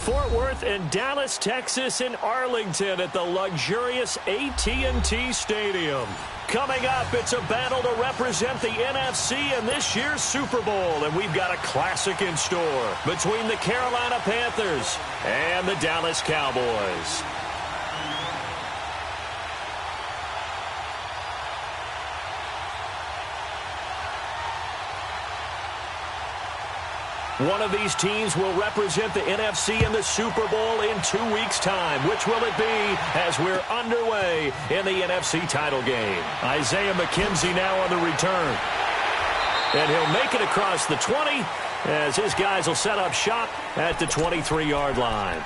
Fort Worth and Dallas, Texas, and Arlington at the luxurious AT&T Stadium. Coming up, it's a battle to represent the NFC in this year's Super Bowl, and we've got a classic in store between the Carolina Panthers and the Dallas Cowboys. One of these teams will represent the NFC in the Super Bowl in 2 weeks' time. Which will it be as we're underway in the NFC title game? Isaiah McKenzie now on the return. And he'll make it across the 20 as his guys will set up shop at the 23-yard line.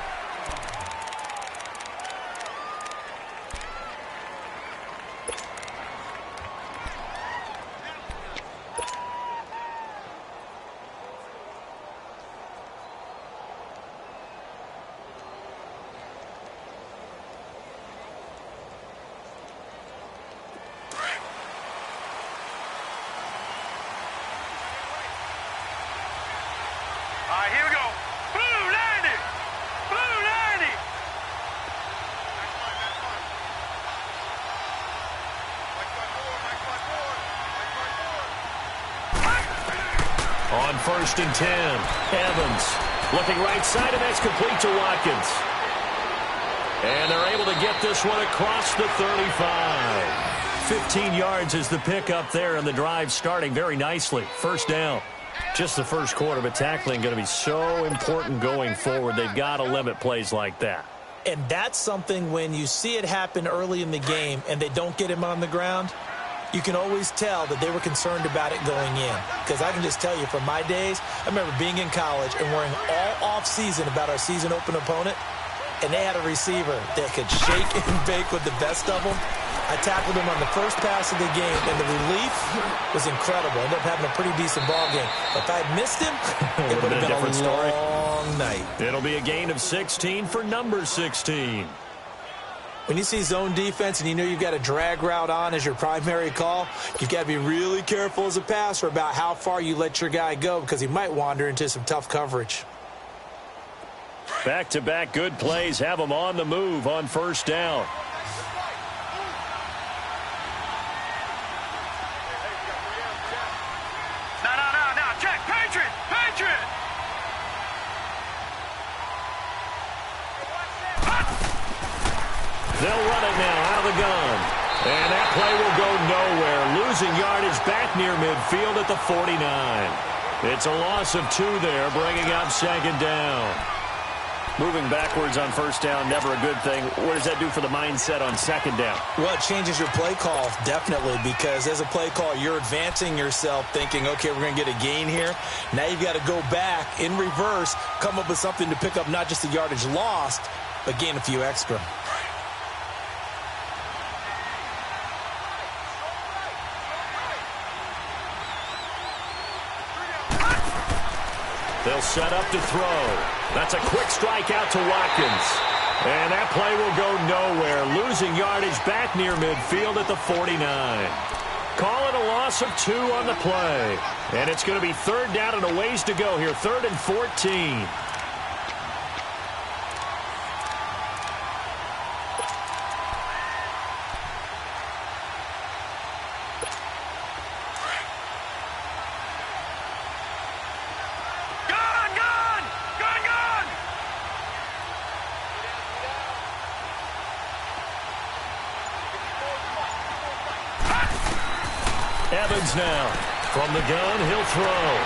Here we go. Blue 90. Blue 90. On 1st and 10, Evans looking right side, and that's complete to Watkins. And they're able to get this one across the 35. 15 yards is the pickup there, and the drive starting very nicely. First down. Just the first quarter, but tackling going to be so important going forward. They've got to limit plays like that. And that's something when you see it happen early in the game and they don't get him on the ground, you can always tell that they were concerned about it going in. Because I can just tell you from my days, I remember being in college and worrying all offseason about our season open opponent, and they had a receiver that could shake and bake with the best of them. I tackled him on the first pass of the game, and the relief was incredible. I ended up having a pretty decent ball game. But if I had missed him, it would have been a different story. Long night. It'll be a gain of 16 for number 16. When you see zone defense and you know you've got a drag route on as your primary call, you've got to be really careful as a passer about how far you let your guy go because he might wander into some tough coverage. Back-to-back good plays have them on the move on first down. No, check. Patriot. They'll run it now out of the gun. And that play will go nowhere. Losing yardage back near midfield at the 49. It's a loss of 2 there, bringing up second down. Moving backwards on first down, never a good thing. What does that do for the mindset on second down? Well, it changes your play call, definitely, because as a play call, you're advancing yourself thinking, okay, we're going to get a gain here. Now you've got to go back in reverse, come up with something to pick up not just the yardage lost, but gain a few extra. They'll set up to throw. That's a quick strike out to Watkins. And that play will go nowhere. Losing yardage back near midfield at the 49. Call it a loss of 2 on the play. And it's going to be third down and a ways to go here. 3rd and 14. Evans now. From the gun, he'll throw.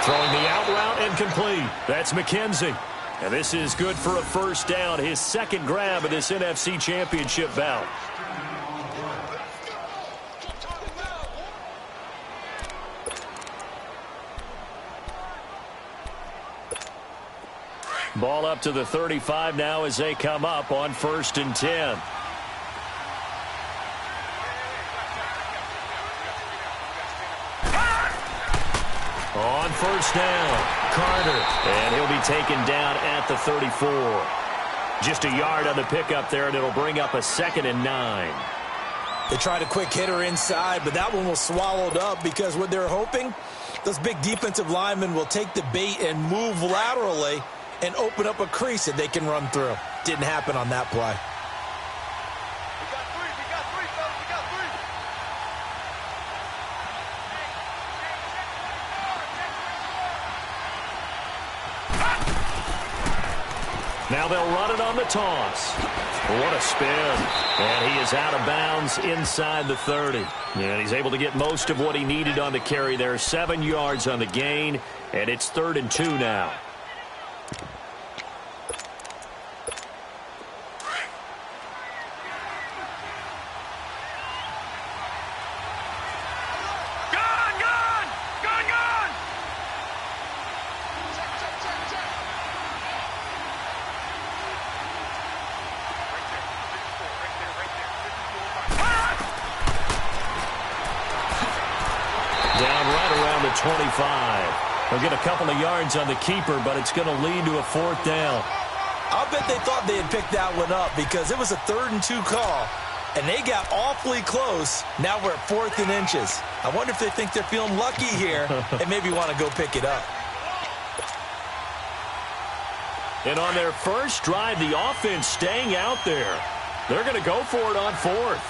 Throwing the out route and complete. That's McKenzie. And this is good for a first down. His second grab of this NFC Championship bout. Ball up to the 35 now as they come up on 1st and 10. On first down, Carter, and he'll be taken down at the 34. Just a yard on the pickup there, and it'll bring up a 2nd and 9. They tried a quick hitter inside, but that one was swallowed up because what they're hoping, those big defensive linemen will take the bait and move laterally and open up a crease that they can run through. Didn't happen on that play. We got three, fellas. We got three. Now they'll run it on the toss. What a spin. And he is out of bounds inside the 30. And he's able to get most of what he needed on the carry there. 7 yards on the gain, and it's 3rd and 2 now. Down right around the 25. They'll get a couple of yards on the keeper, but it's going to lead to a 4th down. I'll bet they thought they had picked that one up because it was a 3rd and 2 call, and they got awfully close. Now we're at 4th and inches. I wonder if they think they're feeling lucky here and maybe want to go pick it up. And on their first drive, the offense staying out there. They're going to go for it on 4th.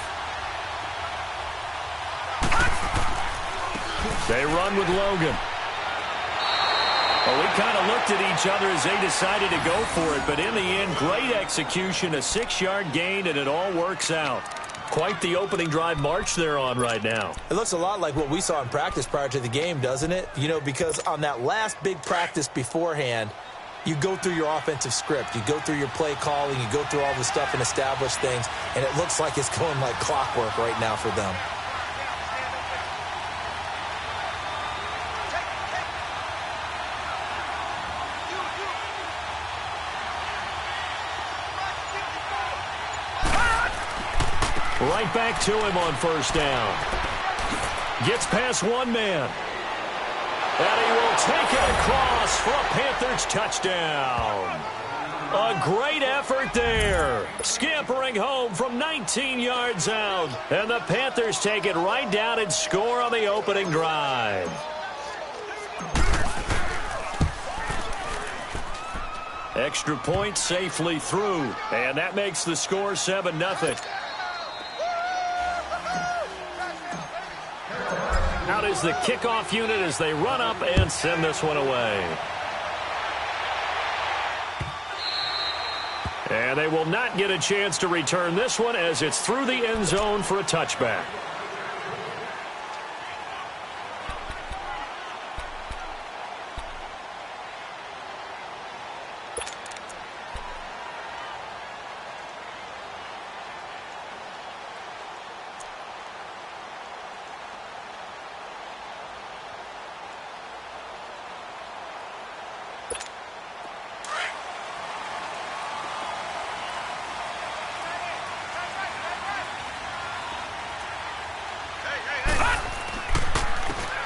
They run with Logan. Well, we kind of looked at each other as they decided to go for it, but in the end, great execution, a 6-yard gain, and it all works out. Quite the opening drive march they're on right now. It looks a lot like what we saw in practice prior to the game, doesn't it? You know, because on that last big practice beforehand, you go through your offensive script. You go through your play calling. You go through all the stuff and establish things, and it looks like it's going like clockwork right now for them. Right back to him on 1st down. Gets past one man. And he will take it across for a Panthers touchdown. A great effort there. Scampering home from 19 yards out. And the Panthers take it right down and score on the opening drive. Extra point safely through. And that makes the score 7-0. Out is the kickoff unit as they run up and send this one away. And they will not get a chance to return this one as it's through the end zone for a touchback.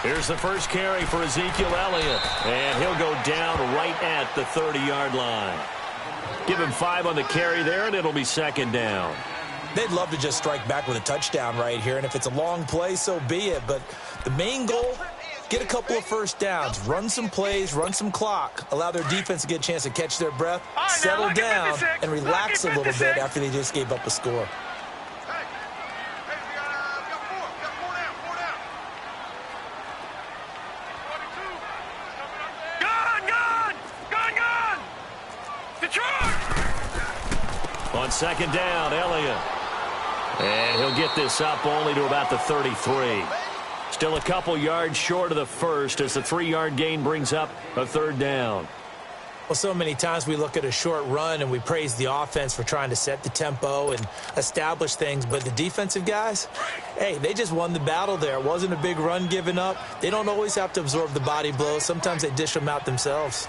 Here's the first carry for Ezekiel Elliott, and he'll go down right at the 30-yard line. Give him 5 on the carry there, and it'll be 2nd down. They'd love to just strike back with a touchdown right here, and if it's a long play, so be it. But the main goal, get a couple of first downs, run some plays, run some clock, allow their defense to get a chance to catch their breath, settle down, and relax a little bit after they just gave up a score. On 2nd down, Elliott. And he'll get this up only to about the 33. Still a couple yards short of the first as the 3-yard gain brings up a 3rd down. Well, so many times we look at a short run and we praise the offense for trying to set the tempo and establish things. But the defensive guys, hey, they just won the battle there. It wasn't a big run given up. They don't always have to absorb the body blows. Sometimes they dish them out themselves.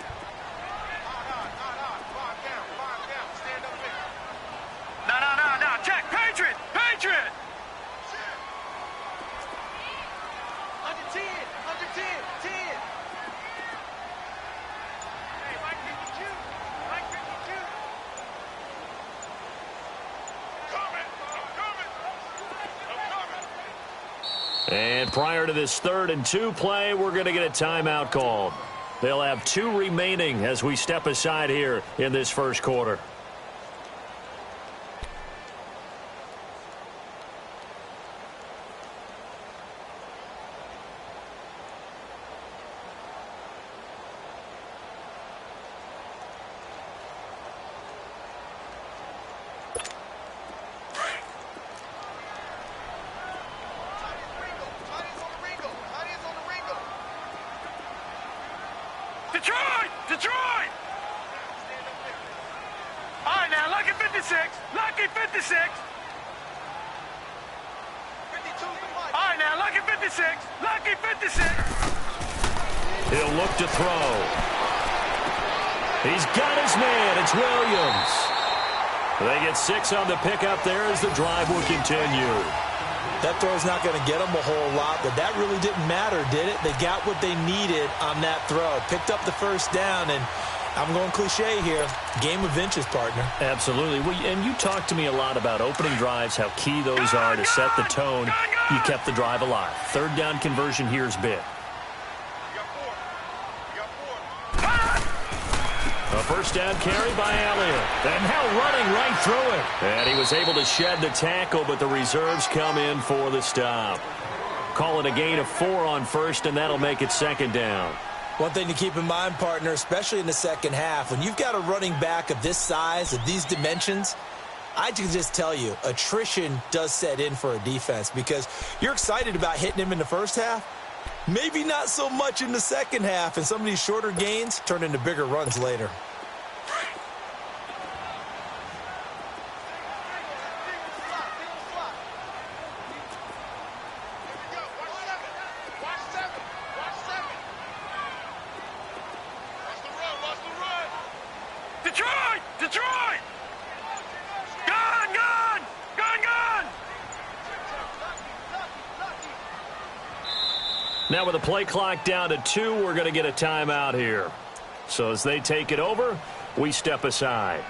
And prior to this 3rd and 2 play, we're going to get a timeout called. They'll have 2 remaining as we step aside here in this first quarter. Detroit! All right, now, lucky 56. Lucky 56. 52. All right, now, lucky 56. Lucky 56. He'll look to throw. He's got his man. It's Williams. They get 6 on the pickup there as the drive will continue. That throw's not going to get them a whole lot, but that really didn't matter, did it? They got what they needed on that throw. Picked up the first down, and I'm going cliche here. Game of inches, partner. Absolutely. And you talked to me a lot about opening drives, how key those are to set the tone. You kept the drive alive. Third down conversion here is big. A first down carry by Elliott. And now running right through it. And he was able to shed the tackle, but the reserves come in for the stop. Call it a gain of 4 on first, and that'll make it second down. One thing to keep in mind, partner, especially in the second half, when you've got a running back of this size, of these dimensions, I can just tell you, attrition does set in for a defense because you're excited about hitting him in the first half. Maybe not so much in the second half, and some of these shorter gains turn into bigger runs later. Detroit! Gone! Now with the play clock down to 2, we're going to get a timeout here. So as they take it over, we step aside.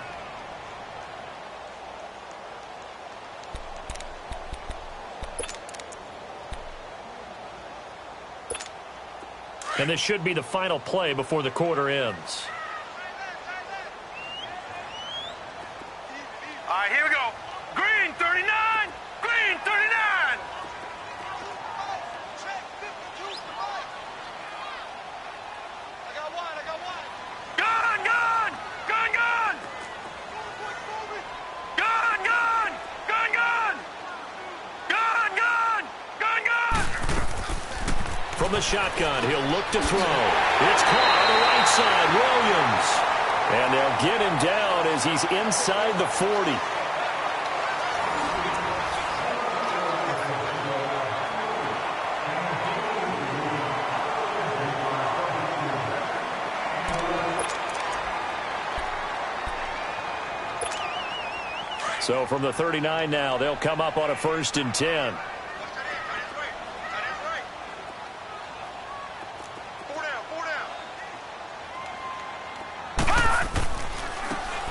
And this should be the final play before the quarter ends. All right, here we go. Green 39. Green 39. I got one. Gone. From the shotgun, he'll look to throw. It's caught on the right side, Williams. And they'll get him down as he's inside the 40. So from the 39 now, they'll come up on a 1st and 10.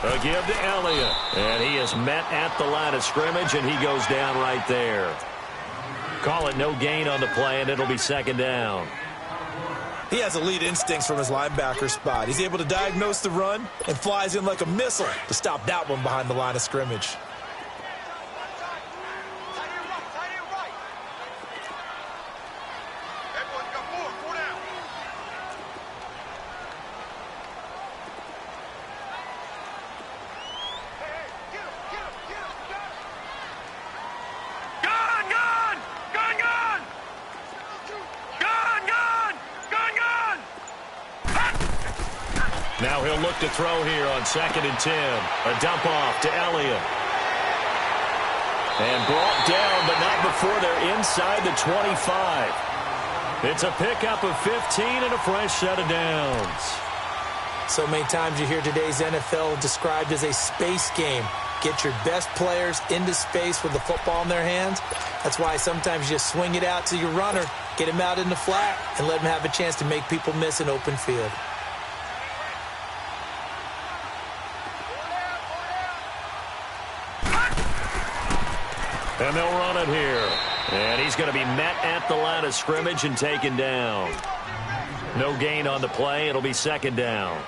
A give to Elliott. And he is met at the line of scrimmage, and he goes down right there. Call it no gain on the play, and it'll be second down. He has elite instincts from his linebacker spot. He's able to diagnose the run and flies in like a missile to stop that one behind the line of scrimmage. Now he'll look to throw here on 2nd and 10. A dump off to Elliott. And brought down, but not before they're inside the 25. It's a pickup of 15 and a fresh set of downs. So many times you hear today's NFL described as a space game. Get your best players into space with the football in their hands. That's why sometimes you just swing it out to your runner, get him out in the flat, and let him have a chance to make people miss an open field. And they'll run it here. And he's going to be met at the line of scrimmage and taken down. No gain on the play. It'll be second down.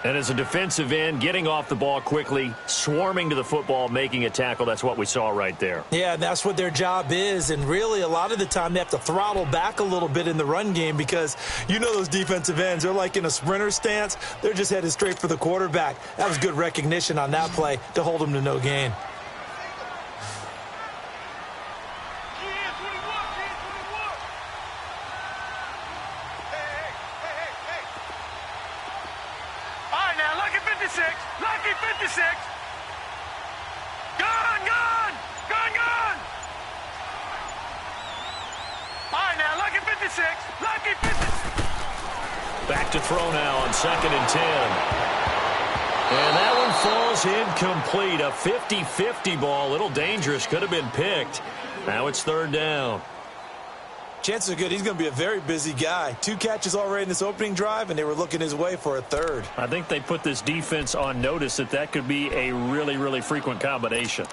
And as a defensive end, getting off the ball quickly, swarming to the football, making a tackle, that's what we saw right there. Yeah, and that's what their job is. And really, a lot of the time, they have to throttle back a little bit in the run game because you know those defensive ends, they're like in a sprinter stance. They're just headed straight for the quarterback. That was good recognition on that play to hold them to no gain. Lucky 56. Gone. All right, now, Lucky 56. Lucky 56. Back to throw now on 2nd and 10. And that one falls incomplete. A 50-50 ball. A little dangerous. Could have been picked. Now it's 3rd down. Chances are good he's going to be a very busy guy. 2 catches already in this opening drive, and they were looking his way for a 3rd. I think they put this defense on notice that could be a really, really frequent combination.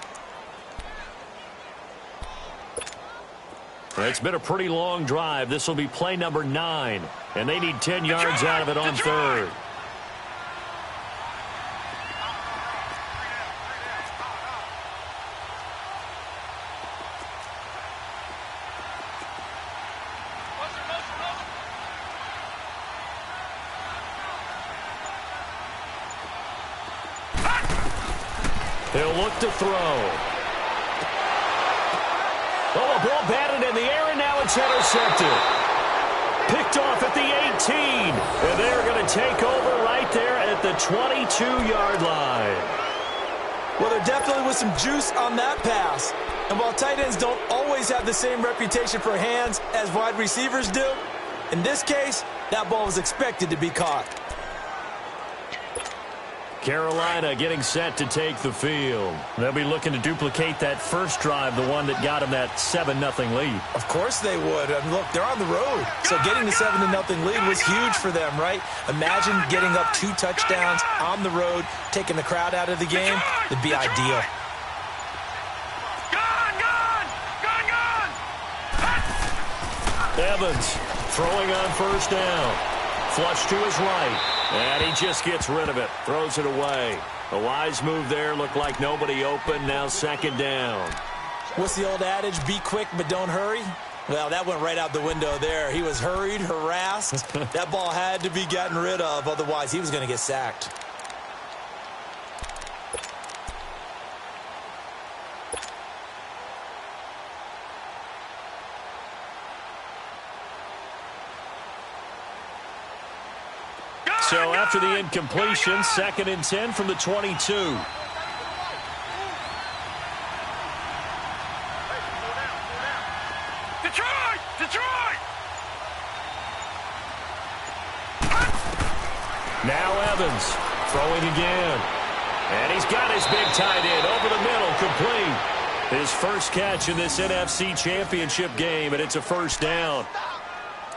It's been a pretty long drive. This will be play number 9, and they need 10 yards out of it on 3rd. He'll look to throw. Oh, a ball batted in the air, and now it's intercepted. Picked off at the 18. And they're going to take over right there at the 22-yard line. Well, there definitely was some juice on that pass. And while tight ends don't always have the same reputation for hands as wide receivers do, in this case, that ball was expected to be caught. Carolina getting set to take the field. They'll be looking to duplicate that first drive, the one that got them that 7-0 lead. Of course they would. I mean, look, they're on the road. So getting the 7-0 lead was huge for them, right? Imagine getting up 2 touchdowns on the road, taking the crowd out of the game. It'd be ideal. Evans throwing on 1st down. Flush to his right. And he just gets rid of it. Throws it away. A wise move there. Looked like nobody open. Now 2nd down. What's the old adage? Be quick, but don't hurry. Well, that went right out the window there. He was hurried, harassed. That ball had to be gotten rid of. Otherwise, he was going to get sacked. So after the incompletion, 2nd and 10 from the 22. Detroit! Now Evans throwing again. And he's got his big tight end over the middle, complete. His first catch in this NFC Championship game, and it's a 1st down.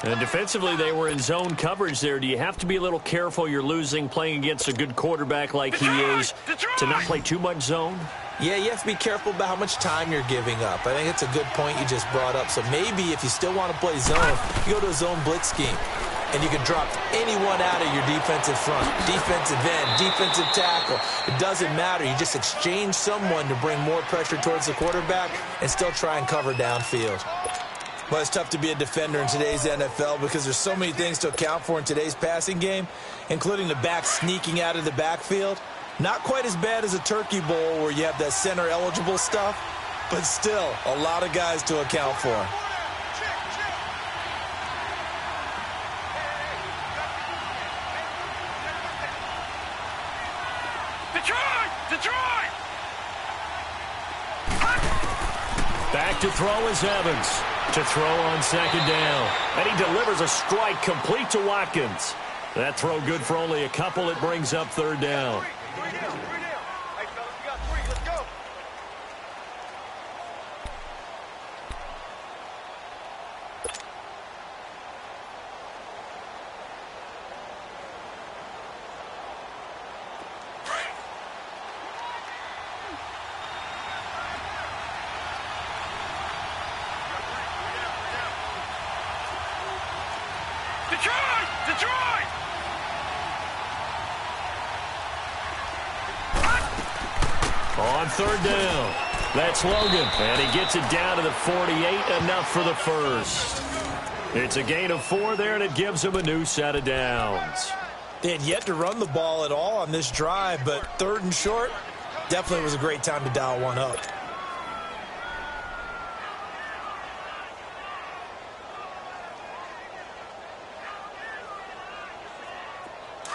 And defensively, they were in zone coverage there. Do you have to be a little careful? You're losing playing against a good quarterback like he is to not play too much zone? Yeah, you have to be careful about how much time you're giving up. I think it's a good point you just brought up. So maybe if you still want to play zone, you go to a zone blitz scheme. And you can drop anyone out of your defensive front, defensive end, defensive tackle. It doesn't matter. You just exchange someone to bring more pressure towards the quarterback and still try and cover downfield. Well, it's tough to be a defender in today's NFL because there's so many things to account for in today's passing game, including the back sneaking out of the backfield. Not quite as bad as a turkey bowl where you have that center-eligible stuff, but still a lot of guys to account for. Detroit! Back to throw is Evans. To throw on 2nd down. And he delivers a strike complete to Watkins. That throw good for only a couple. It brings up 3rd down. Three down. Hey, fellas, we got 3. Let's go. Detroit! Detroit! On third down, that's Logan, and he gets it down to the 48, enough for the first. It's a gain of 4 there, and it gives him a new set of downs. They had yet to run the ball at all on this drive, but third and short, definitely was a great time to dial one up.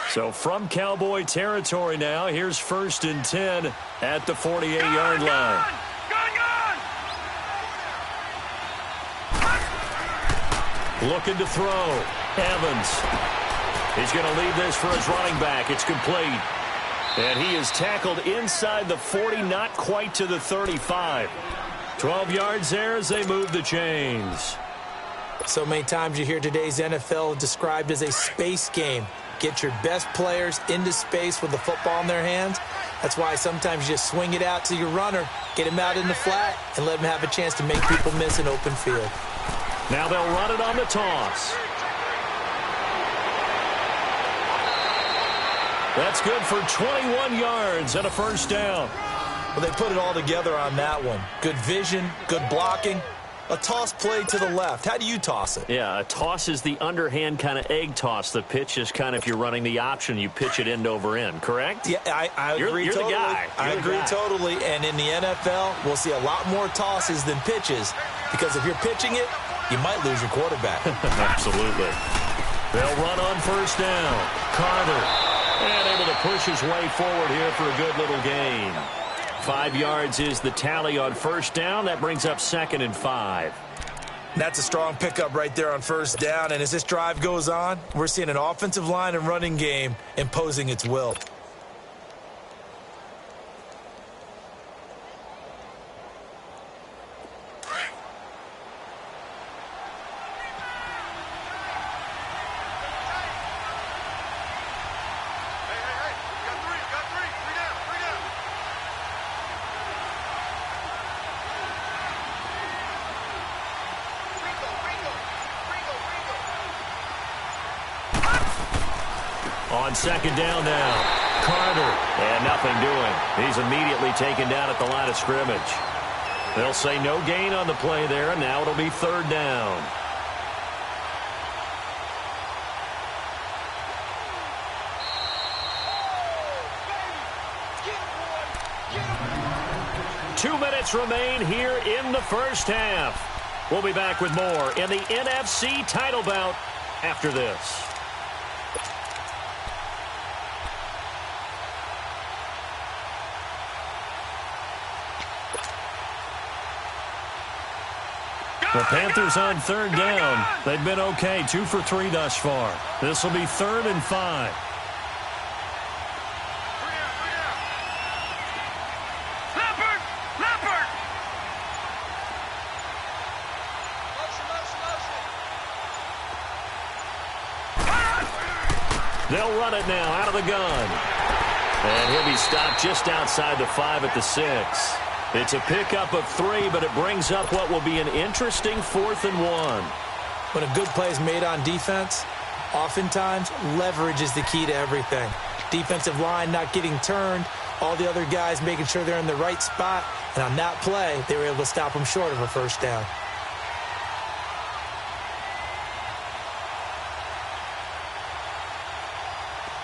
So from Cowboy territory now, here's 1st and 10 at the 48-yard line. Looking to throw. Evans. He's going to leave this for his running back. It's complete. And he is tackled inside the 40, not quite to the 35. 12 yards there as they move the chains. So many times you hear today's NFL described as a space game. Get your best players into space with the football in their hands. That's why sometimes you just swing it out to your runner, get him out in the flat, and let him have a chance to make people miss an open field. Now they'll run it on the toss. That's good for 21 yards and a first down. Well, they put it all together on that one. Good vision, good blocking. A toss play to the left. How do you toss it? Yeah, a toss is the underhand kind of egg toss. The pitch is kind of, if you're running the option, you pitch it end over end, correct? Yeah, I agree totally. You're the guy. I agree totally. And in the NFL, we'll see a lot more tosses than pitches because if you're pitching it, you might lose your quarterback. Absolutely. They'll run on first down. Carter. And able to push his way forward here for a good little gain. 5 yards is the tally on first down. That brings up 2nd and 5. That's a strong pickup right there on first down. And as this drive goes on, we're seeing an offensive line and running game imposing its will. On second down now, Carter, and nothing doing. He's immediately taken down at the line of scrimmage. They'll say no gain on the play there, and now it'll be third down. Two minutes remain here in the first half. We'll be back with more in the NFC title bout after this. The Panthers on third down. They've been okay, 2 for 3 thus far. This will be 3rd and 5. They'll run it now out of the gun. And he'll be stopped just outside the 5 at the 6. It's a pickup of 3, but it brings up what will be an interesting 4th and 1. When a good play is made on defense, oftentimes leverage is the key to everything. Defensive line not getting turned, all the other guys making sure they're in the right spot, and on that play, they were able to stop them short of a first down.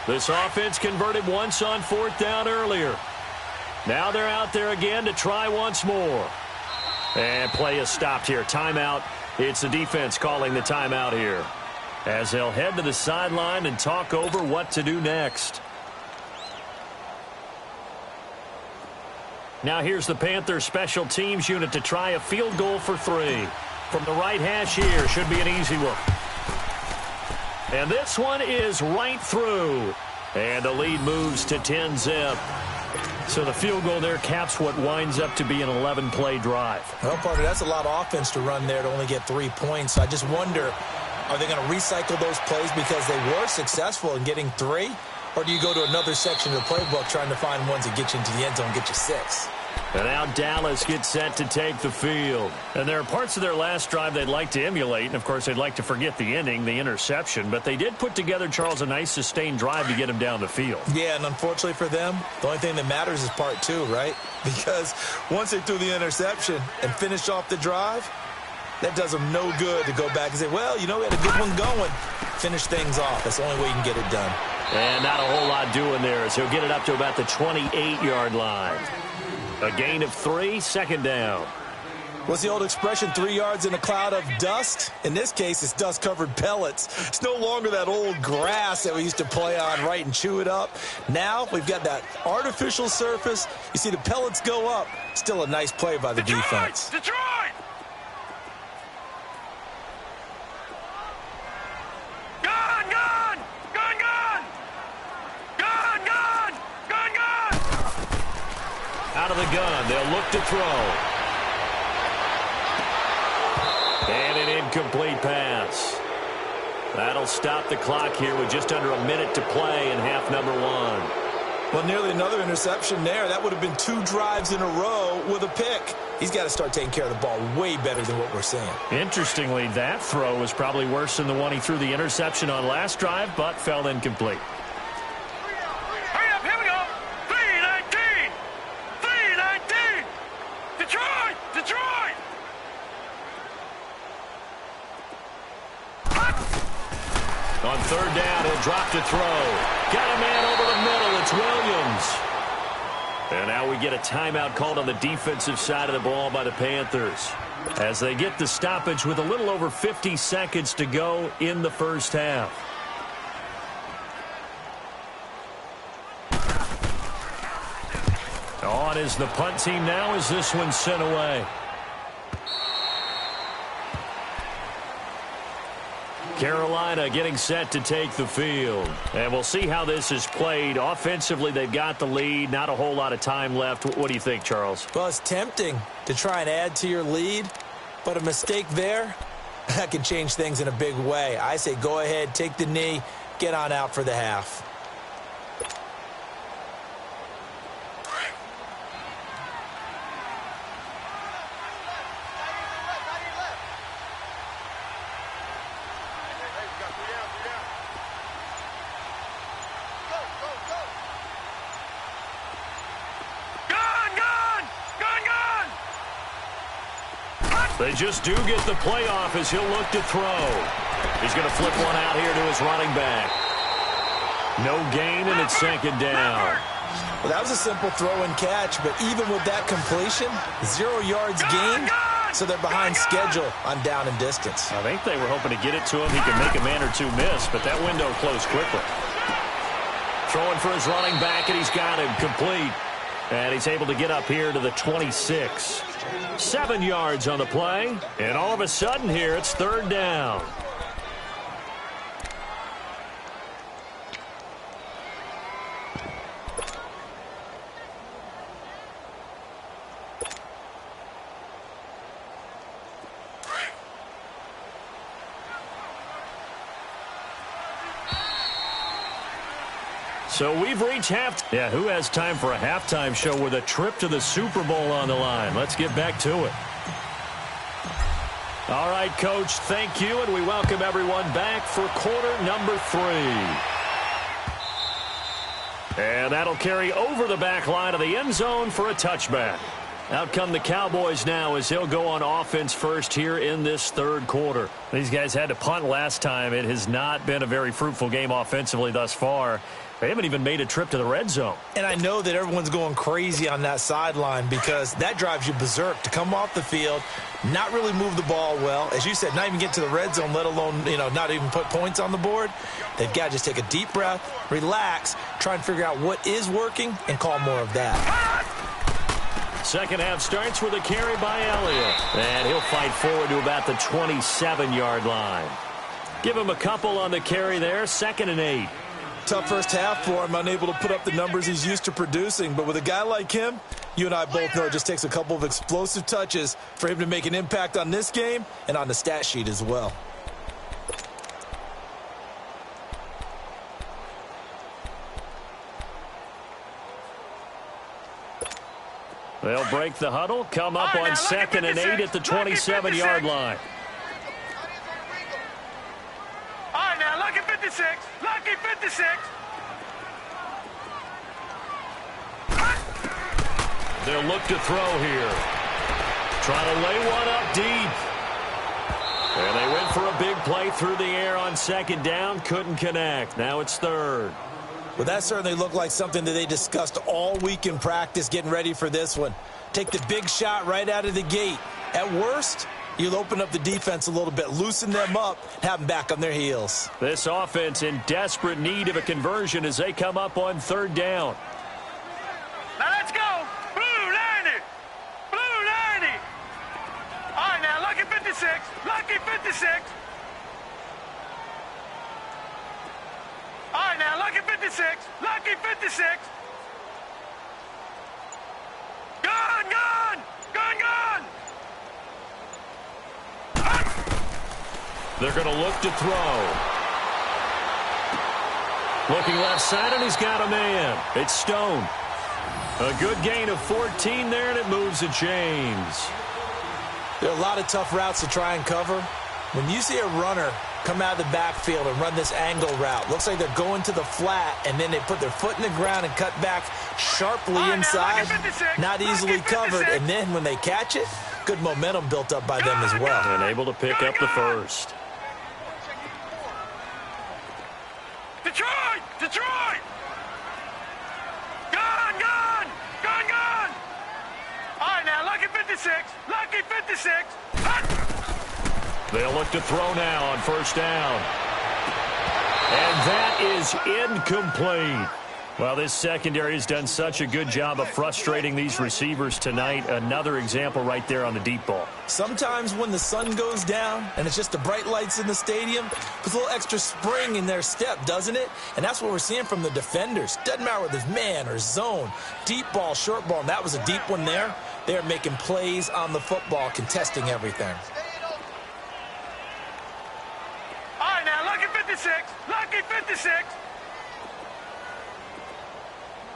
This offense converted once on 4th down earlier. Now they're out there again to try once more. And play is stopped here. Timeout. It's the defense calling the timeout here, as they'll head to the sideline and talk over what to do next. Now here's the Panthers special teams unit to try a field goal for 3. From the right hash here, should be an easy one. And this one is right through. And the lead moves to 10-zip. So the field goal there caps what winds up to be an 11-play drive. Well, Parker, that's a lot of offense to run there to only get 3 points. I just wonder, are they going to recycle those plays because they were successful in getting 3? Or do you go to another section of the playbook trying to find ones that get you into the end zone and get you 6? And now Dallas gets set to take the field. And there are parts of their last drive they'd like to emulate. And, of course, they'd like to forget the ending, the interception. But they did put together, Charles, a nice sustained drive to get him down the field. Yeah, and unfortunately for them, the only thing that matters is part two, right? Because once they threw the interception and finished off the drive, that does them no good to go back and say, well, you know, we had a good one going. Finish things off. That's the only way you can get it done. And not a whole lot doing there as he'll get it up to about the 28-yard line. A gain of 3, second down. What's the old expression, 3 yards in a cloud of dust? In this case, it's dust-covered pellets. It's no longer that old grass that we used to play on, right, and chew it up. Now we've got that artificial surface. You see the pellets go up. Still a nice play by the defense. Detroit! Gone! Gone! Gone! Gone! Gone! Gone! Gone! Gone! Out of the gun, they'll look to throw. And an incomplete pass. That'll stop the clock here with just under a minute to play in half number 1. Well, nearly another interception there. That would have been 2 drives in a row with a pick. He's got to start taking care of the ball way better than what we're seeing. Interestingly, that throw was probably worse than the one he threw the interception on last drive, but fell incomplete. Hurry up, here we go! 3-19! 3-19! Detroit! Detroit! On third down, he'll drop to throw. Got a man over the middle. It's Williams. And now we get a timeout called on the defensive side of the ball by the Panthers as they get the stoppage with a little over 50 seconds to go in the first half. On is the punt team now as this one's sent away. Carolina getting set to take the field. And we'll see how this is played. Offensively, they've got the lead. Not a whole lot of time left. What do you think, Charles? Well, it's tempting to try and add to your lead, but a mistake there, that can change things in a big way. I say go ahead, take the knee, get on out for the half. They just do get the playoff as he'll look to throw. He's going to flip one out here to his running back. No gain, and it's second down. Well, that was a simple throw and catch, but even with that completion, 0 yards gained, so they're behind schedule on down and distance. I think they were hoping to get it to him. He could make a man or two miss, but that window closed quickly. Throwing for his running back, and he's got him complete. And he's able to get up here to the 26. 7 yards on the play. And all of a sudden here, it's third down. So we've reached half. Yeah, who has time for a halftime show with a trip to the Super Bowl on the line? Let's get back to it. All right, Coach, thank you, and we welcome everyone back for quarter number 3. And that'll carry over the back line of the end zone for a touchback. Out come the Cowboys now as he'll go on offense first here in this third quarter. These guys had to punt last time. It has not been a very fruitful game offensively thus far. They haven't even made a trip to the red zone. And I know that everyone's going crazy on that sideline because that drives you berserk to come off the field, not really move the ball well. As you said, not even get to the red zone, let alone, not even put points on the board. They've got to just take a deep breath, relax, try and figure out what is working, and call more of that. Second half starts with a carry by Elliott. And he'll fight forward to about the 27-yard line. Give him a couple on the carry there, 2nd and 8. Tough first half for him, unable to put up the numbers he's used to producing. But with a guy like him, you and I both know it just takes a couple of explosive touches for him to make an impact on this game and on the stat sheet as well. They'll break the huddle, come up on 2nd and 8 at the 27-yard line. All right, now, lucky 56. Lucky 56. They'll look to throw here. Trying to lay one up deep. And they went for a big play through the air on 2nd down. Couldn't connect. Now it's 3rd. Well, that certainly looked like something that they discussed all week in practice getting ready for this one. Take the big shot right out of the gate. At worst, you'll open up the defense a little bit, loosen them up, have them back on their heels. This offense in desperate need of a conversion as they come up on 3rd down. Now let's go. Blue 90. Blue 90. All right, now, lucky 56. Lucky 56. All right, now, lucky 56. Lucky 56. Gun, gun. Gun, gun. They're going to look to throw. Looking left side, and he's got a man. It's Stone. A good gain of 14 there, and it moves the chains. There are a lot of tough routes to try and cover. When you see a runner come out of the backfield and run this angle route, looks like they're going to the flat, and then they put their foot in the ground and cut back sharply inside, not easily covered, and then when they catch it, good momentum built up by them as well. And able to pick up the first. Detroit! Detroit! Gun, gun! Gun, gun! All right, now, lucky 56. Lucky 56. They'll look to throw now on 1st down. And that is incomplete. Well, this secondary has done such a good job of frustrating these receivers tonight. Another example right there on the deep ball. Sometimes when the sun goes down and it's just the bright lights in the stadium, puts a little extra spring in their step, doesn't it? And that's what we're seeing from the defenders. Doesn't matter whether it's man or zone, deep ball, short ball, and that was a deep one there. They're making plays on the football, contesting everything. All right, now, lucky 56. Lucky 56.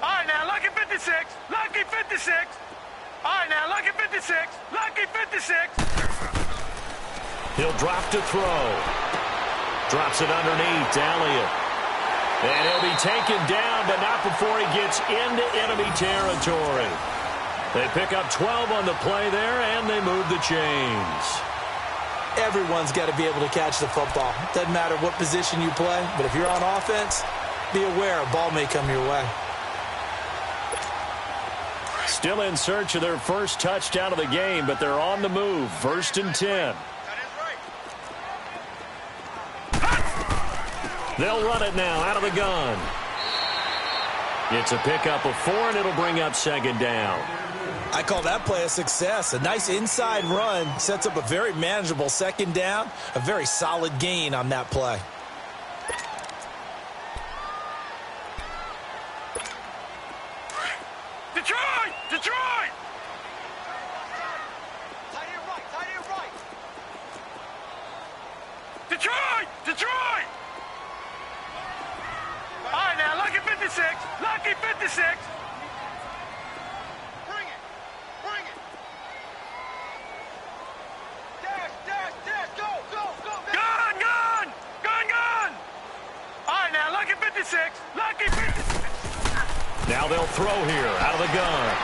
All right, now, lucky 56. Lucky 56. All right, now, lucky 56. Lucky 56. He'll drop to throw. Drops it underneath. Elliott. And he'll be taken down, but not before he gets into enemy territory. They pick up 12 on the play there, and they move the chains. Everyone's got to be able to catch the football. Doesn't matter what position you play, but if you're on offense, be aware a ball may come your way. Still in search of their first touchdown of the game, but they're on the move. 1st and 10. They'll run it now out of the gun. It's a pickup of 4, and it'll bring up 2nd down. I call that play a success. A nice inside run sets up a very manageable 2nd down. A very solid gain on that play. Detroit! Detroit! Detroit! Detroit! All right, now, lucky 56. Lucky 56. Bring it. Bring it. Dash, dash, dash. Go, go, go. Gun, gun. Gun, gun. All right, now, lucky 56. Lucky 56. Now they'll throw here out of the gun.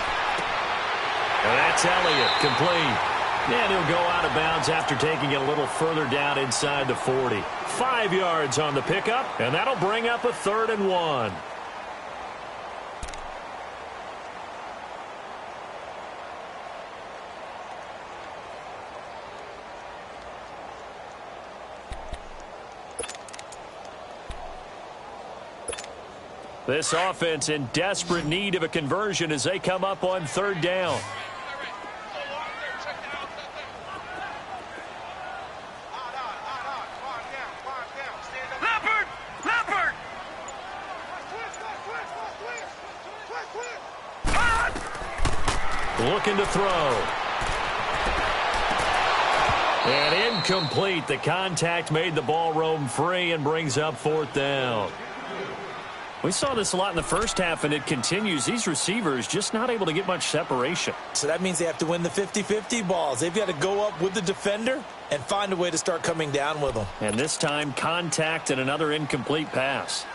And that's Elliott, complete. And he'll go out of bounds after taking it a little further down inside the 40. 5 yards on the pickup, and that'll bring up a 3rd and 1. This offense in desperate need of a conversion as they come up on 3rd down. Leopard! Leopard! Looking to throw. And incomplete. The contact made the ball roam free and brings up 4th down. We saw this a lot in the first half, and it continues. These receivers just not able to get much separation. So that means they have to win the 50-50 balls. They've got to go up with the defender and find a way to start coming down with them. And this time, contact and another incomplete pass.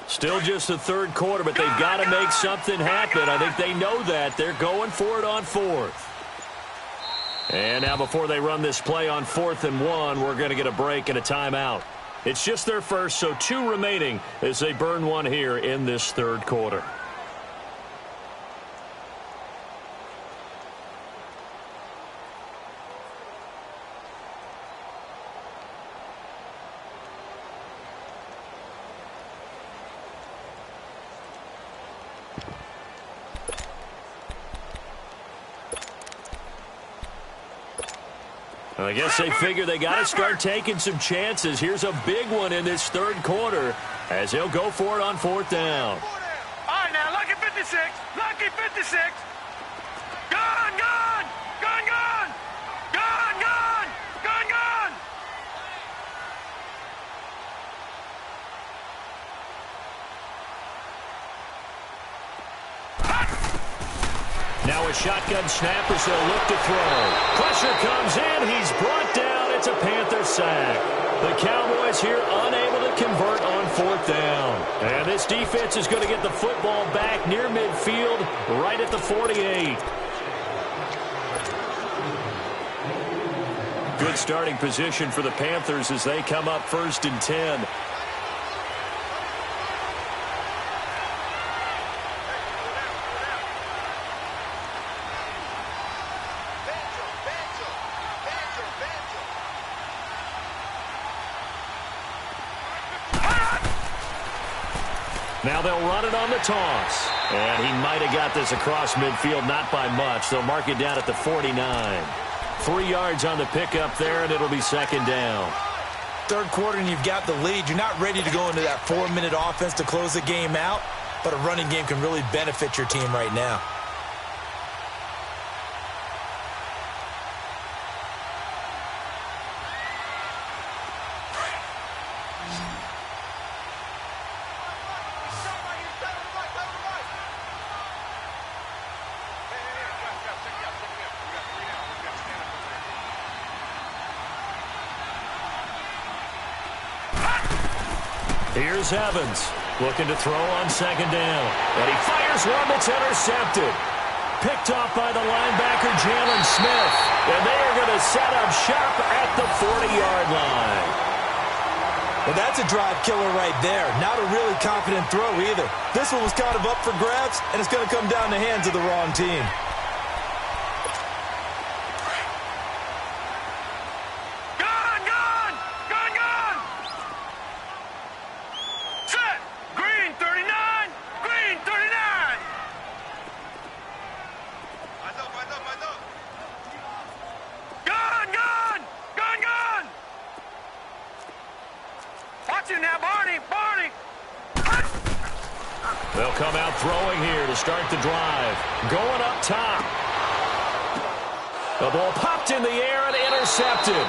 Still just the third quarter, but they've got to make something happen. I think they know that. They're going for it on fourth. And now before they run this play on 4th and 1, we're going to get a break and a timeout. It's just their first, so 2 remaining as they burn one here in this third quarter. I guess they figure they got to start taking some chances. Here's a big one in this third quarter as he'll go for it on 4th down. All right, now, lucky 56. Lucky 56. Gone, gone. Gone, gone. Gone, gone. Gone, gone. Now a shotgun snap as they'll look to throw. Pressure comes in. He's brought down. It's a Panther sack. The Cowboys here unable to convert on 4th down. And this defense is going to get the football back near midfield, right at the 48. Good starting position for the Panthers as they come up 1st and 10. Now they'll run it on the toss. And he might have got this across midfield, not by much. They'll mark it down at the 49. 3 yards on the pickup there, and it'll be 2nd down. Third quarter, and you've got the lead. You're not ready to go into that 4-minute offense to close the game out, but a running game can really benefit your team right now. Here's Evans looking to throw on 2nd down. And he fires one that's intercepted. Picked off by the linebacker, Jalen Smith. And they are going to set up shop at the 40-yard line. Well, that's a drive killer right there. Not a really confident throw either. This one was kind of up for grabs, and it's going to come down the hands of the wrong team. They'll come out throwing here to start the drive. Going up top. The ball popped in the air and intercepted.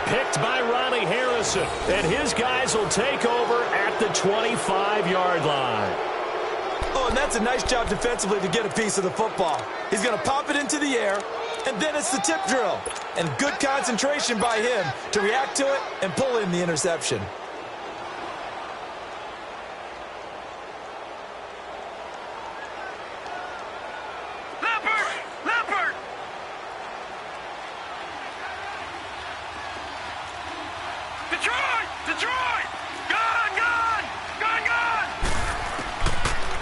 Picked by Ronnie Harrison. And his guys will take over at the 25-yard line. Oh, and that's a nice job defensively to get a piece of the football. He's going to pop it into the air, and then it's the tip drill. And good concentration by him to react to it and pull in the interception.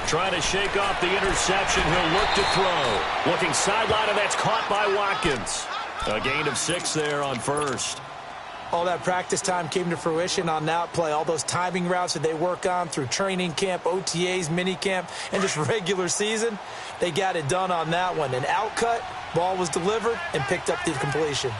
Trying to shake off the interception. He'll look to throw. Looking sideline, and that's caught by Watkins. A gain of 6 there on 1st. All that practice time came to fruition on that play. All those timing routes that they work on through training camp, OTAs, minicamp, and just regular season, they got it done on that one. An out cut Ball was delivered and picked up the completion.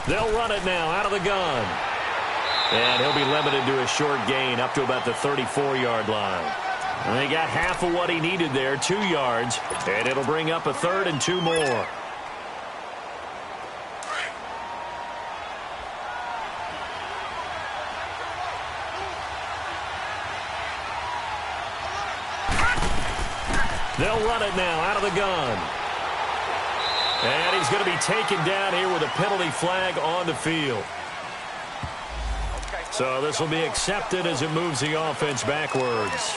They'll run it now out of the gun. And he'll be limited to a short gain up to about the 34-yard line. And they got half of what he needed there, 2 yards. And it'll bring up a 3rd and 2 more. They'll run it now out of the gun. And he's going to be taken down here with a penalty flag on the field. So this will be accepted as it moves the offense backwards.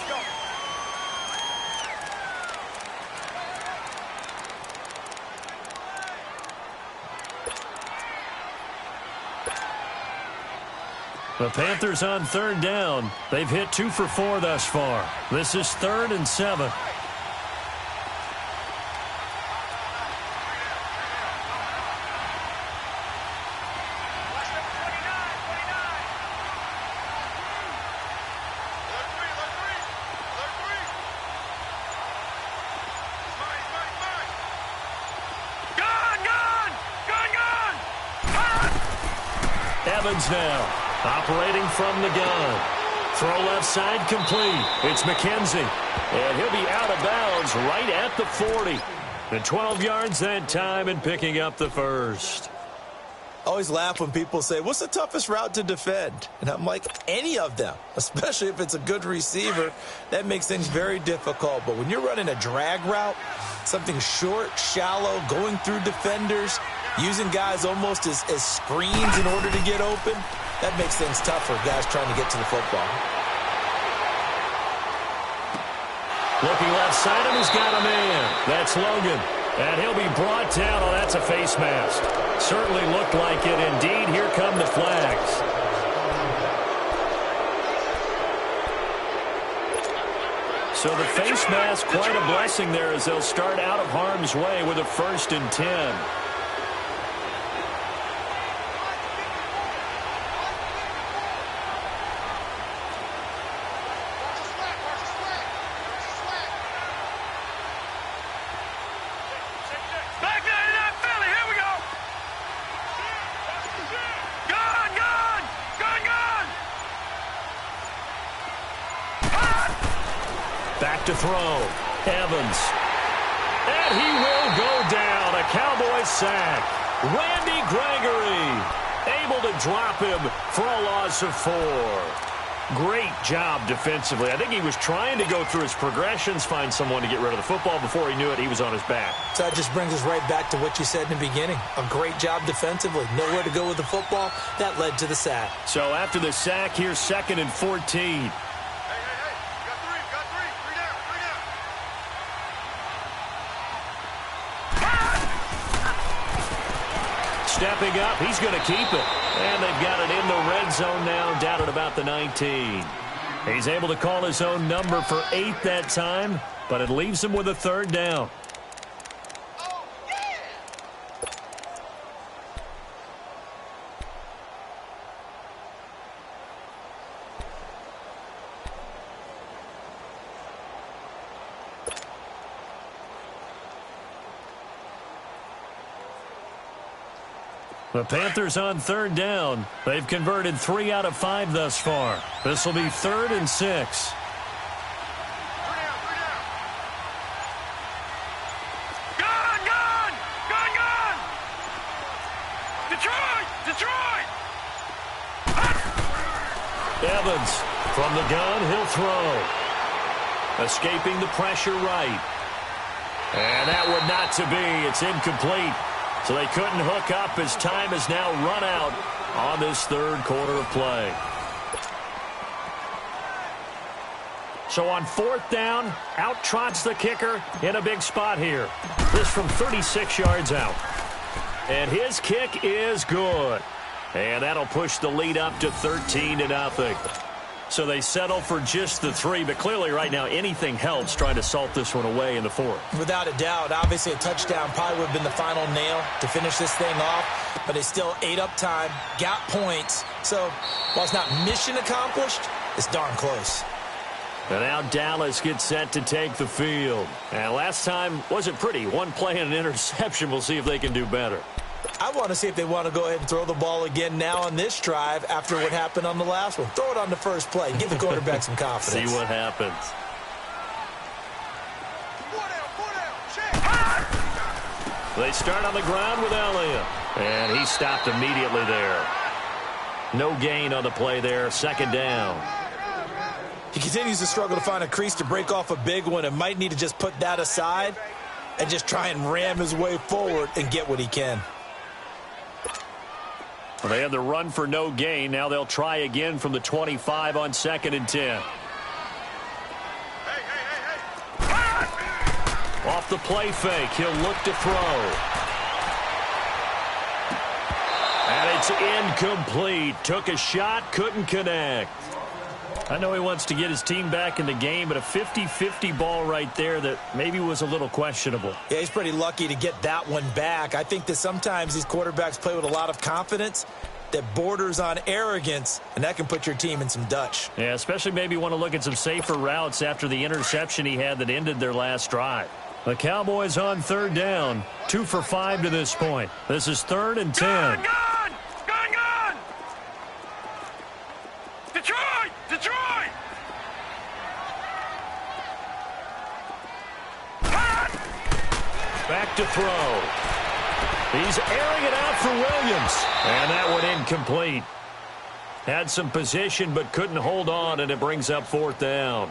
The Panthers on 3rd down. They've hit 2 for 4 thus far. This is 3rd and 7. Evans now, operating from the gun. Throw left side complete. It's McKenzie. And he'll be out of bounds right at the 40. And 12 yards that time and picking up the first. I always laugh when people say, what's the toughest route to defend? And I'm like, any of them, especially if it's a good receiver. That makes things very difficult. But when you're running a drag route, something short, shallow, going through defenders, using guys almost as screens in order to get open, that makes things tough for guys trying to get to the football. Looking left side, and he's got a man. That's Logan. And he'll be brought down. Oh, that's a face mask. Certainly looked like it. Indeed, here come the flags. So the face mask, quite a blessing there as they'll start out of harm's way with a 1st and 10. To throw. Evans. And he will go down. A Cowboys sack. Randy Gregory able to drop him for a loss of 4. Great job defensively. I think he was trying to go through his progressions, find someone to get rid of the football. Before he knew it, he was on his back. So that just brings us right back to what you said in the beginning. A great job defensively. Nowhere to go with the football. That led to the sack. So after the sack, here's 2nd and 14. Stepping up, he's going to keep it. And they've got it in the red zone now, down at about the 19. He's able to call his own number for 8 that time, but it leaves him with a 3rd down. The Panthers on 3rd down. They've converted 3 out of 5 thus far. This will be 3rd and 6. Gun, gun! Gun, gun! Detroit! Detroit! Evans from the gun, he'll throw. Escaping the pressure right. And that one not to be. It's incomplete. So they couldn't hook up as time has now run out on this 3rd quarter of play. So on 4th down, out trots the kicker in a big spot here. This from 36 yards out. And his kick is good. And that'll push the lead up to 13-0. So they settle for just the 3, but clearly right now anything helps trying to salt this one away in the 4th. Without a doubt, obviously a touchdown probably would have been the final nail to finish this thing off, but they still ate up time, got points. So while it's not mission accomplished, it's darn close. And now Dallas gets set to take the field. And last time wasn't pretty. One play and an interception. We'll see if they can do better. I want to see if they want to go ahead and throw the ball again now on this drive after what happened on the last one. Throw it on the first play. Give the quarterback some confidence. See what happens. They start on the ground with Elliott. And he stopped immediately there. No gain on the play there. 2nd down. He continues to struggle to find a crease to break off a big one and might need to just put that aside and just try and ram his way forward and get what he can. Well, they had the run for no gain. Now they'll try again from the 25 on 2nd and 10. Off the play fake, he'll look to throw. And it's incomplete. Took a shot, couldn't connect. I know he wants to get his team back in the game, but a 50-50 ball right there that maybe was a little questionable. Yeah, he's pretty lucky to get that one back. I think that sometimes these quarterbacks play with a lot of confidence that borders on arrogance, and that can put your team in some Dutch. Yeah, especially maybe want to look at some safer routes after the interception he had that ended their last drive. The Cowboys on 3rd down, 2 for 5 to this point. This is 3rd and 10. Gone! Detroit! Back to throw. He's airing it out for Williams. And that one incomplete. Had some position but couldn't hold on, and it brings up 4th down.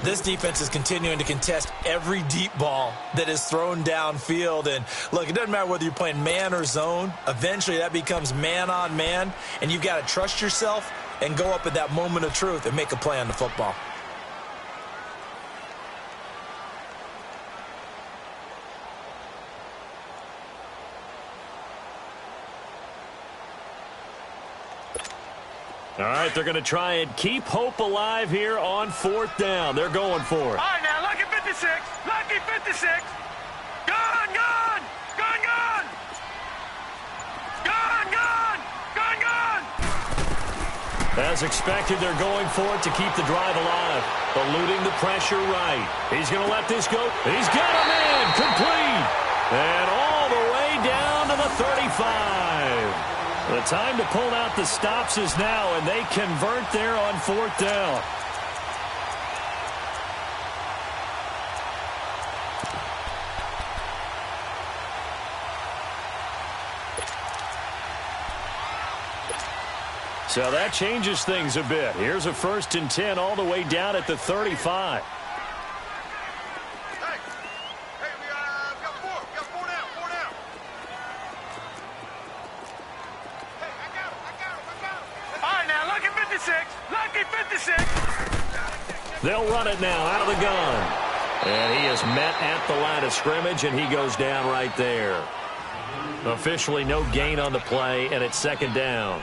This defense is continuing to contest every deep ball that is thrown downfield. And, look, it doesn't matter whether you're playing man or zone. Eventually that becomes man on man, and you've got to trust yourself and go up at that moment of truth and make a play on the football. All right, they're going to try and keep hope alive here on 4th down. They're going for it. All right, now, lucky 56. Lucky 56. Gone! Gone! As expected, they're going for it to keep the drive alive. Eluding the pressure right. He's going to let this go. He's got a man. Complete. And all the way down to the 35. The time to pull out the stops is now, and they convert there on 4th down. So that changes things a bit. Here's a 1st and 10 all the way down at the 35. They'll run it now out of the gun. And he is met at the line of scrimmage, and he goes down right there. Officially no gain on the play, and it's 2nd down.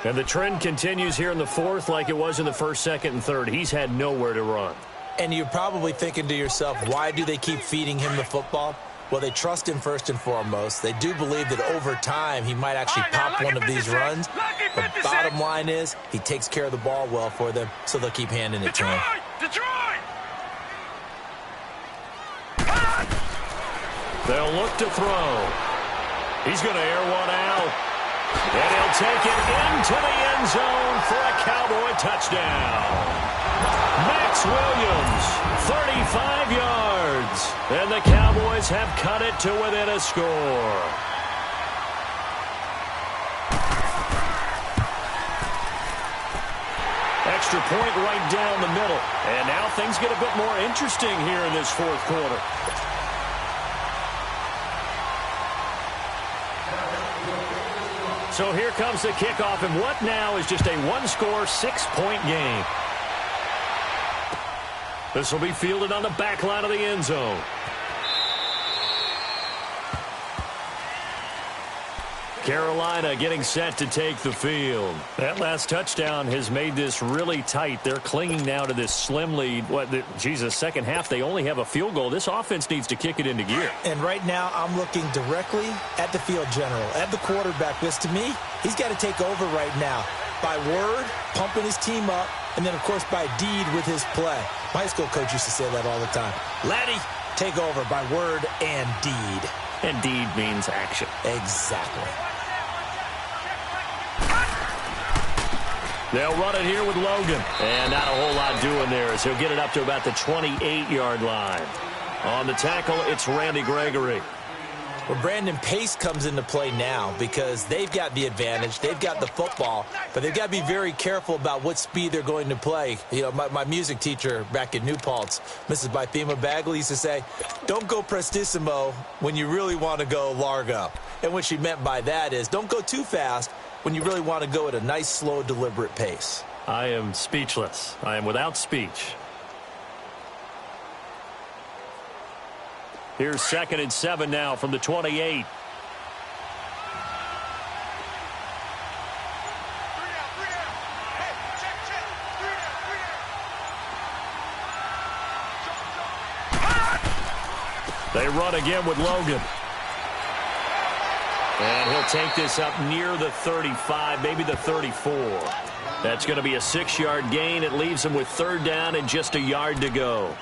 And the trend continues here in the 4th like it was in the 1st, 2nd, and 3rd. He's had nowhere to run. And you're probably thinking to yourself, why do they keep feeding him the football? Well, they trust him first and foremost. They do believe that over time he might actually pop one of these runs. But bottom line is he takes care of the ball well for them, so they'll keep handing it to him. Detroit! They'll look to throw. He's going to air one out. And he'll take it into the end zone for a Cowboy touchdown. Max Williams, 35 yards. And the Cowboys have cut it to within a score. Extra point right down the middle. And now things get a bit more interesting here in this 4th quarter. So here comes the kickoff, and what now is just a one-score, 6-point game. This will be fielded on the back line of the end zone. Carolina getting set to take the field. That last touchdown has made this really tight. They're clinging now to this slim lead. Second half, they only have a field goal. This offense needs to kick it into gear. And right now, I'm looking directly at the field general, at the quarterback, because to me, he's got to take over right now by word, pumping his team up, and then, of course, by deed with his play. My high school coach used to say that all the time. Laddie, take over by word and deed. And deed means action. Exactly. They'll run it here with Logan. And not a whole lot doing there as he'll get it up to about the 28-yard line. On the tackle, it's Randy Gregory. Well, Brandon, pace comes into play now because they've got the advantage. They've got the football, but they've got to be very careful about what speed they're going to play. You know, my music teacher back in New Paltz, Mrs. Bythema Bagley, used to say, don't go prestissimo when you really want to go largo. And what she meant by that is don't go too fast when you really want to go at a nice, slow, deliberate pace. I am speechless. I am without speech. Here's 2nd and 7 now from the 28. They run again with Logan. And he'll take this up near the 35, maybe the 34. That's going to be a 6-yard gain. It leaves him with 3rd down and just a yard to go.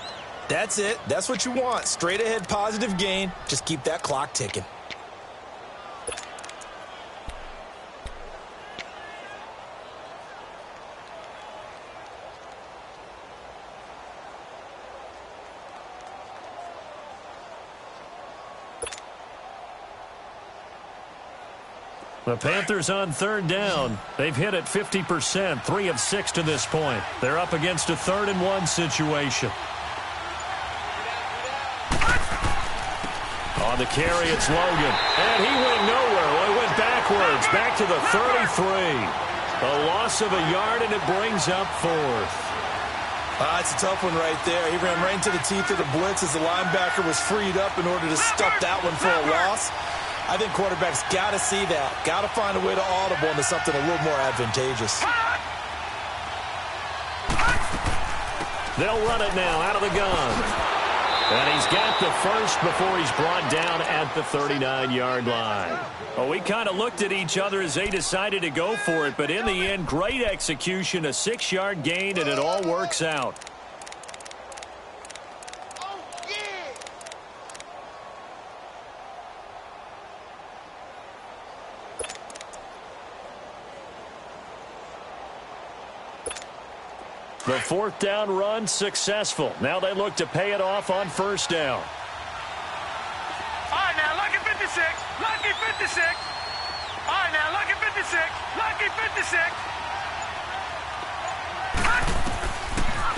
That's it. That's what you want. Straight ahead, positive gain. Just keep that clock ticking. The Panthers on 3rd down. They've hit it 50%, 3 of 6 to this point. They're up against a 3rd and 1 situation. On the carry, it's Logan. And he went nowhere. Well, he went backwards, back to the 33. A loss of a yard, and it brings up 4th. It's a tough one right there. He ran right into the teeth of the blitz as the linebacker was freed up in order to stuff that one for a loss. I think quarterbacks got to see that. Got to find a way to audible into something a little more advantageous. They'll run it now out of the gun. And he's got the first before he's brought down at the 39-yard line. Well, we kind of looked at each other as they decided to go for it, but in the end, great execution, a 6-yard gain, and it all works out. The 4th down run successful. Now they look to pay it off on 1st down. All right, now, lucky 56. Lucky 56. All right, now, lucky 56. Lucky 56.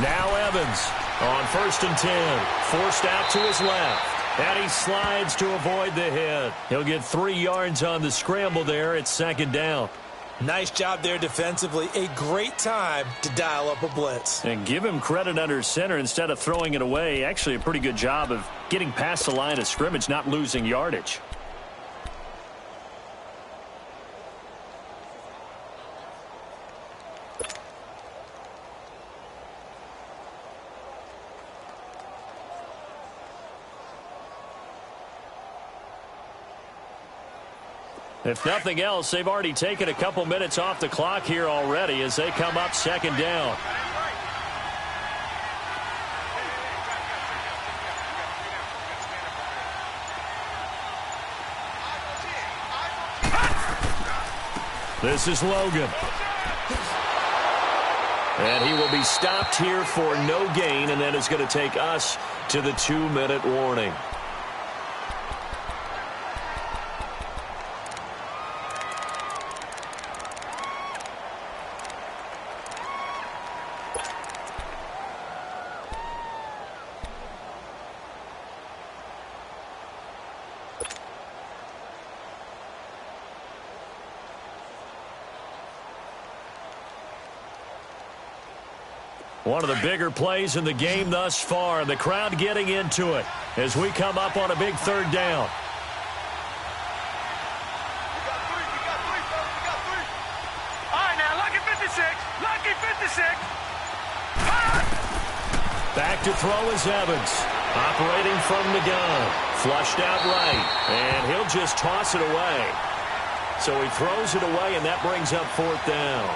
Now Evans on 1st and 10. Forced out to his left. And he slides to avoid the hit. He'll get 3 yards on the scramble there. It's 2nd down. Nice job there defensively. A great time to dial up a blitz. And give him credit under center instead of throwing it away. Actually, a pretty good job of getting past the line of scrimmage, not losing yardage. If nothing else, they've already taken a couple minutes off the clock here already as they come up 2nd down. This is Logan. And he will be stopped here for no gain, and that is going to take us to the 2-minute warning. One of the bigger plays in the game thus far. The crowd getting into it as we come up on a big 3rd down. Back to throw is Evans. Operating from the gun. Flushed out right. And he'll just toss it away. So he throws it away, and that brings up 4th down.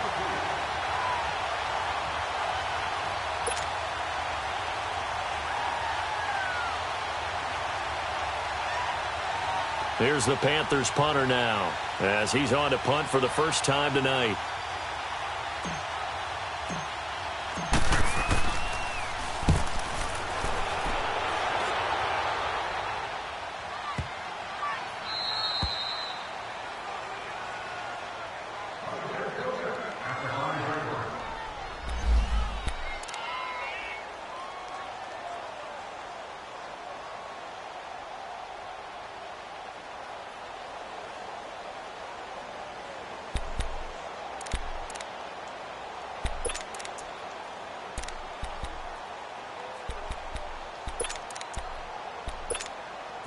Here's the Panthers punter now, as he's on to punt for the first time tonight.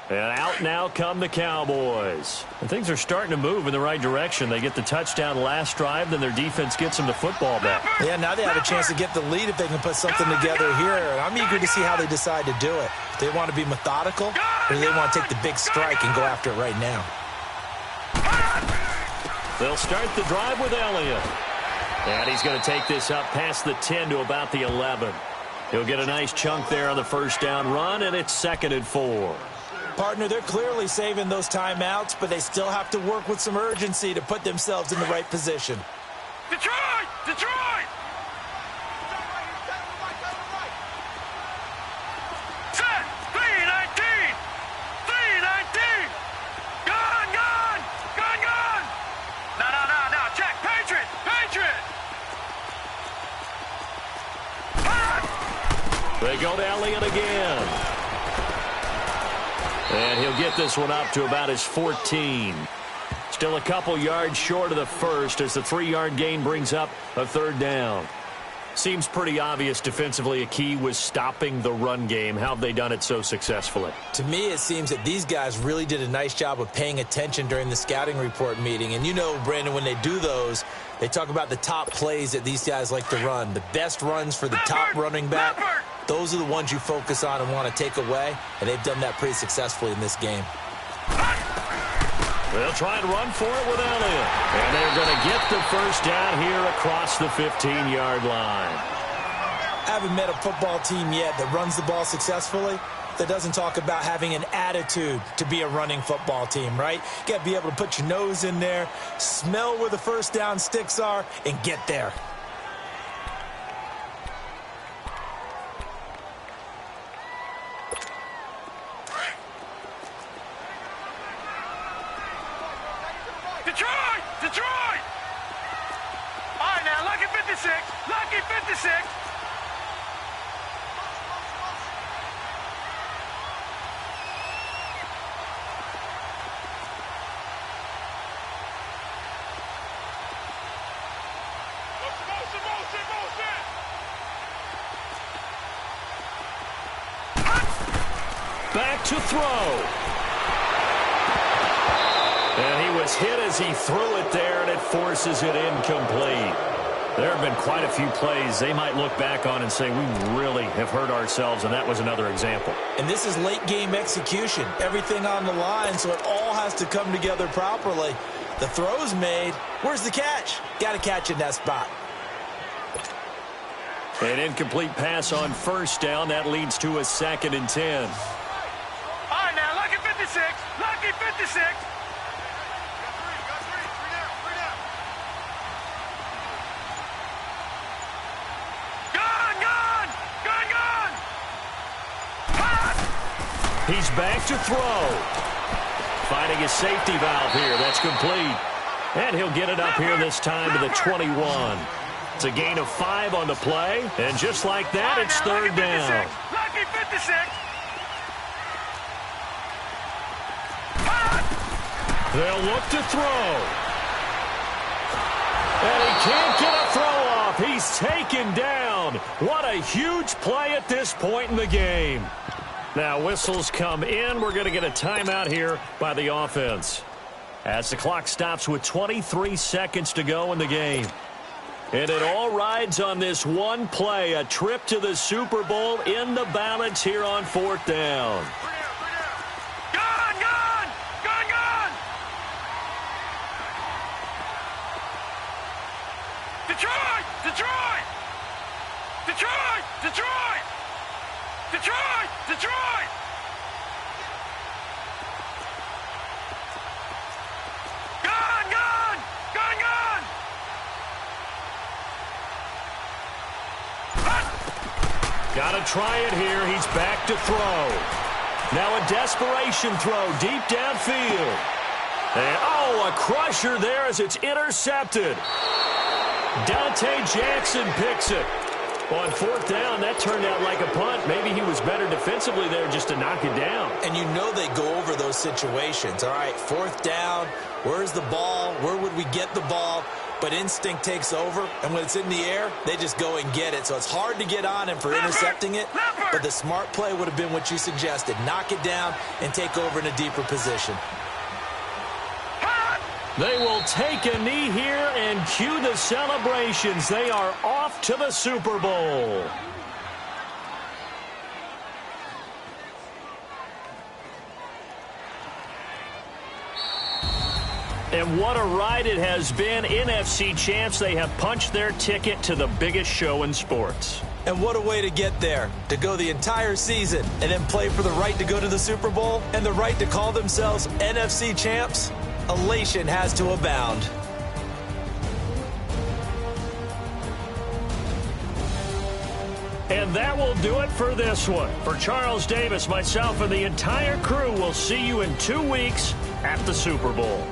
And out now come the Cowboys. And things are starting to move in the right direction. They get the touchdown last drive, then their defense gets them the football back. Yeah, now they have a chance to get the lead if they can put something together here. And I'm eager to see how they decide to do it. If they want to be methodical, or do they want to take the big strike and go after it right now? They'll start the drive with Elliott. And he's going to take this up past the 10 to about the 11. He'll get a nice chunk there on the first down run, and it's 2nd and 4. Partner, they're clearly saving those timeouts, but they still have to work with some urgency to put themselves in the right position. Detroit! Detroit! Set! 3-19! 3-19! Gone! Gone! Gone! Gone! No! Check! Patriot! Patriot! They go to Elliott again. And he'll get this one up to about his 14. Still a couple yards short of the first as the 3-yard gain brings up a 3rd down. Seems pretty obvious defensively a key was stopping the run game. How have they done it so successfully? To me, it seems that these guys really did a nice job of paying attention during the scouting report meeting. And you know, Brandon, when they do those, they talk about the top plays that these guys like to run. The best runs for the top running back. Those are the ones you focus on and want to take away, and they've done that pretty successfully in this game. They'll try and run for it with Elliott. And they're going to get the first down here across the 15-yard line. I haven't met a football team yet that runs the ball successfully that doesn't talk about having an attitude to be a running football team, right? You got to be able to put your nose in there, smell where the first down sticks are, and get there. Detroit! All right, now, lucky 56. Lucky 56. Back to throw. And he was hit as he threw it there, and it forces it incomplete. There have been quite a few plays they might look back on and say, we really have hurt ourselves, and that was another example. And this is late-game execution. Everything on the line, so it all has to come together properly. The throw's made. Where's the catch? Got to catch in that spot. An incomplete pass on first down. That leads to a 2nd and 10. All right, now, lucky 56. Lucky 56. He's back to throw. Finding his safety valve here. That's complete. And he'll get it up here this time to the 21. It's a gain of 5 on the play. And just like that, it's 3rd down. Lucky 56. They'll look to throw. And he can't get a throw off. He's taken down. What a huge play at this point in the game. Now whistles come in. We're going to get a timeout here by the offense as the clock stops with 23 seconds to go in the game. And it all rides on this one play, a trip to the Super Bowl in the balance here on 4th down. Gone, gone, gone, gone. Detroit, Detroit, Detroit, Detroit, Detroit, Detroit. Gone, gone, gone, gone. Got to try it here. He's back to throw. Now a desperation throw deep downfield. And, oh, a crusher there as it's intercepted. Dante Jackson picks it. On 4th down, that turned out like a punt. Maybe he was better defensively there just to knock it down. And you know they go over those situations. All right, 4th down, where's the ball? Where would we get the ball? But instinct takes over, and when it's in the air, they just go and get it. So it's hard to get on him for intercepting it, but the smart play would have been what you suggested. Knock it down and take over in a deeper position. They will take a knee here and cue the celebrations. They are off to the Super Bowl. And what a ride it has been. NFC champs, they have punched their ticket to the biggest show in sports. And what a way to get there, to go the entire season and then play for the right to go to the Super Bowl and the right to call themselves NFC champs. Elation has to abound. And that will do it for this one. For Charles Davis, myself, and the entire crew, we'll see you in 2 weeks at the Super Bowl.